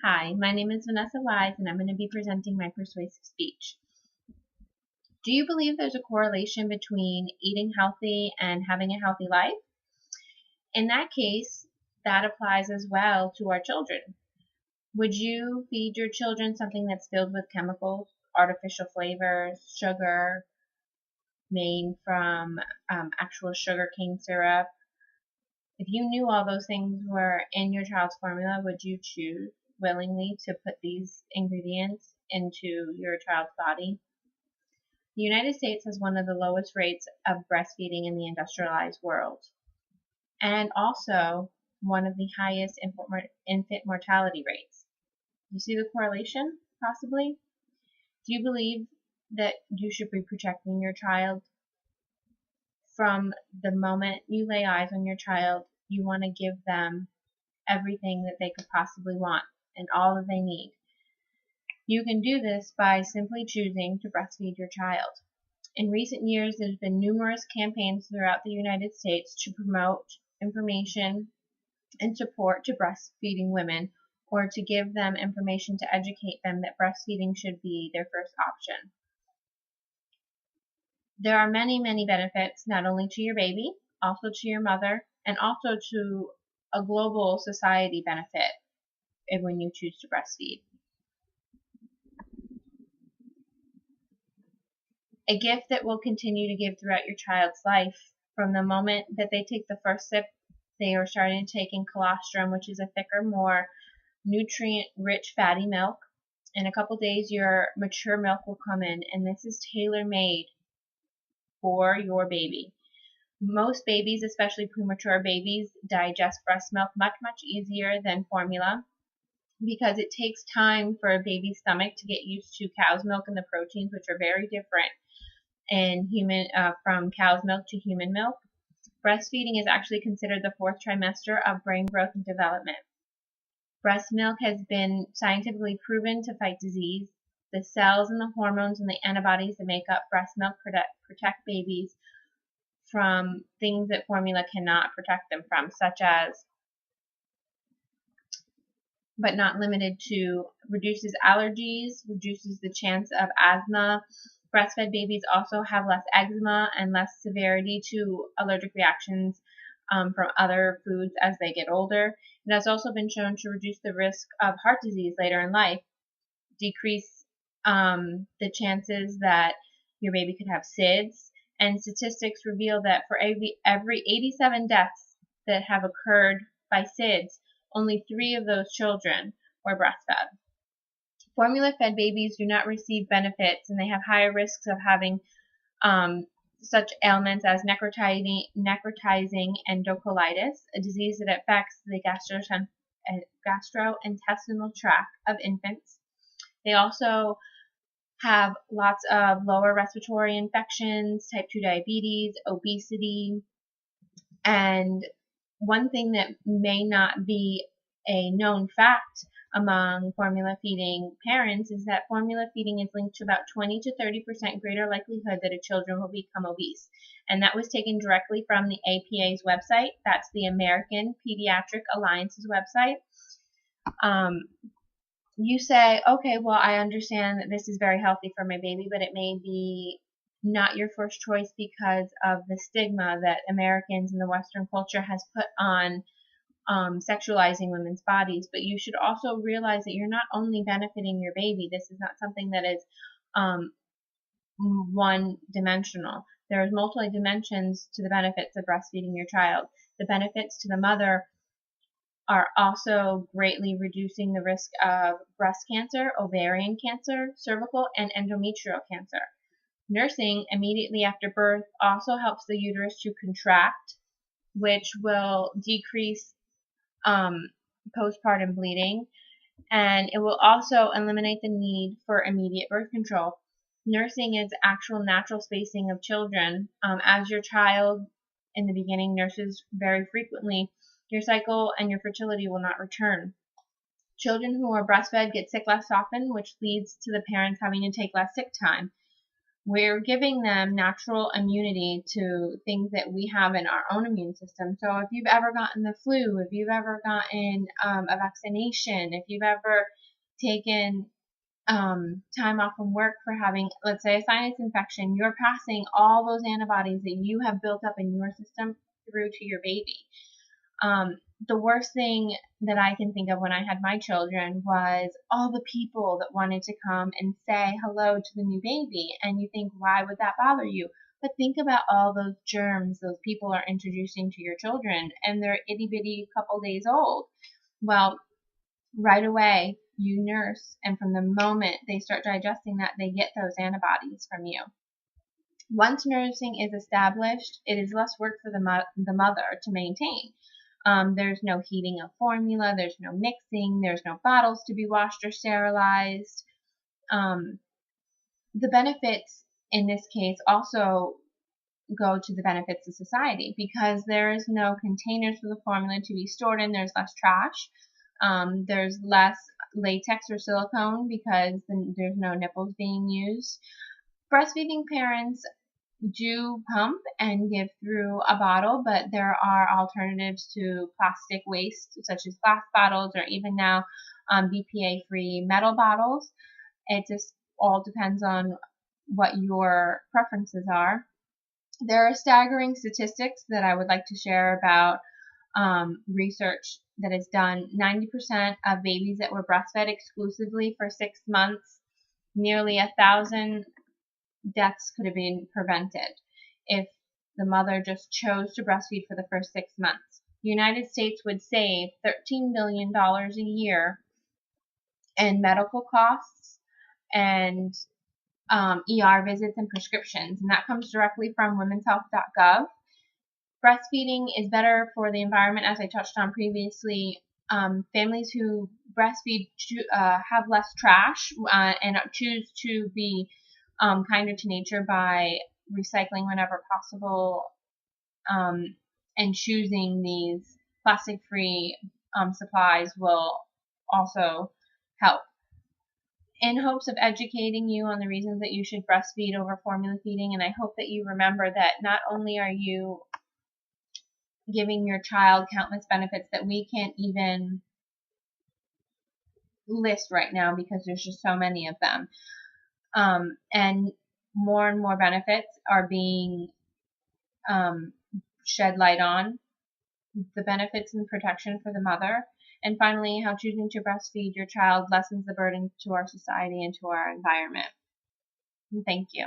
Hi, my name is Vanessa Wise, and I'm going to be presenting my persuasive speech. Do you believe there's a correlation between eating healthy and having a healthy life? In that case, that applies as well to our children. Would you feed your children something that's filled with chemicals, artificial flavors, sugar, made from actual sugar cane syrup? If you knew all those things were in your child's formula, would you choose willingly to put these ingredients into your child's body? The United States has one of the lowest rates of breastfeeding in the industrialized world, and also one of the highest infant mortality rates. You see the correlation, possibly? Do you believe that you should be protecting your child from the moment you lay eyes on your child? You want to give them everything that they could possibly want and all that they need. You can do this by simply choosing to breastfeed your child. In recent years, there's been numerous campaigns throughout the United States to promote information and support to breastfeeding women, or to give them information to educate them that breastfeeding should be their first option. There are many, many benefits, not only to your baby, also to your mother, and also to a global society benefit when you choose to breastfeed. A gift that will continue to give throughout your child's life. From the moment that they take the first sip, they are starting to take in colostrum, which is a thicker, more nutrient-rich fatty milk. In a couple days, your mature milk will come in, and this is tailor-made for your baby. Most babies, especially premature babies, digest breast milk much, much easier than formula because it takes time for a baby's stomach to get used to cow's milk and the proteins, which are very different in from cow's milk to human milk. Breastfeeding is actually considered the fourth trimester of brain growth and development. Breast milk has been scientifically proven to fight disease. The cells and the hormones and the antibodies that make up breast milk protect babies from things that formula cannot protect them from, such as, but not limited to, reduces allergies, reduces the chance of asthma. Breastfed babies also have less eczema and less severity to allergic reactions from other foods as they get older. It has also been shown to reduce the risk of heart disease later in life, decrease the chances that your baby could have SIDS, and statistics reveal that for every 87 deaths that have occurred by SIDS, only 3 of those children were breastfed. Formula-fed babies do not receive benefits, and they have higher risks of having such ailments as necrotizing enterocolitis, a disease that affects the gastrointestinal tract of infants. They also have lots of lower respiratory infections, type 2 diabetes, obesity, and one thing that may not be a known fact among formula feeding parents is that formula feeding is linked to about 20 to 30% greater likelihood that a children will become obese. And that was taken directly from the APA's website. That's the American Pediatric Alliance's website. You say, okay, well, I understand that this is very healthy for my baby, but it may be not your first choice because of the stigma that Americans in the Western culture has put on sexualizing women's bodies. But you should also realize that you're not only benefiting your baby. This is not something that is one-dimensional. There's multiple dimensions to the benefits of breastfeeding your child. The benefits to the mother are also greatly reducing the risk of breast cancer, ovarian cancer, cervical, and endometrial cancer. Nursing immediately after birth also helps the uterus to contract, which will decrease postpartum bleeding, and it will also eliminate the need for immediate birth control. Nursing is actual natural spacing of children. As your child in the beginning nurses very frequently, your cycle and your fertility will not return. Children who are breastfed get sick less often, which leads to the parents having to take less sick time. we're giving them natural immunity to things that we have in our own immune system. So if you've ever gotten the flu, if you've ever gotten a vaccination, if you've ever taken time off from work for having, let's say, a sinus infection, you're passing all those antibodies that you have built up in your system through to your baby. The worst thing that I can think of when I had my children was all the people that wanted to come and say hello to the new baby. And you think, why would that bother you? But think about all those germs those people are introducing to your children, and they're itty bitty couple days old. Well, right away, you nurse, and from the moment they start digesting that, they get those antibodies from you. Once nursing is established, it is less work for the mother to maintain. There's no heating of formula, there's no mixing, there's no bottles to be washed or sterilized. The benefits in this case also go to the benefits of society, because there is no containers for the formula to be stored in, there's less trash, there's less latex or silicone because there's no nipples being used. Breastfeeding parents do pump and give through a bottle, but there are alternatives to plastic waste, such as glass bottles, or even now BPA-free metal bottles. It just all depends on what your preferences are. There are staggering statistics that I would like to share about research that is done. 90% of babies that were breastfed exclusively for 6 months, nearly 1,000 deaths could have been prevented if the mother just chose to breastfeed for the first 6 months. The United States would save $13 billion a year in medical costs and ER visits and prescriptions, and that comes directly from womenshealth.gov. Breastfeeding is better for the environment, as I touched on previously. Families who breastfeed have less trash and choose to be kinder to nature by recycling whenever possible, and choosing these plastic-free supplies will also help. In hopes of educating you on the reasons that you should breastfeed over formula feeding, and I hope that you remember that not only are you giving your child countless benefits that we can't even list right now because there's just so many of them, and more benefits are being shed light on, the benefits and protection for the mother, and finally how choosing to breastfeed your child lessens the burden to our society and to our environment. Thank you.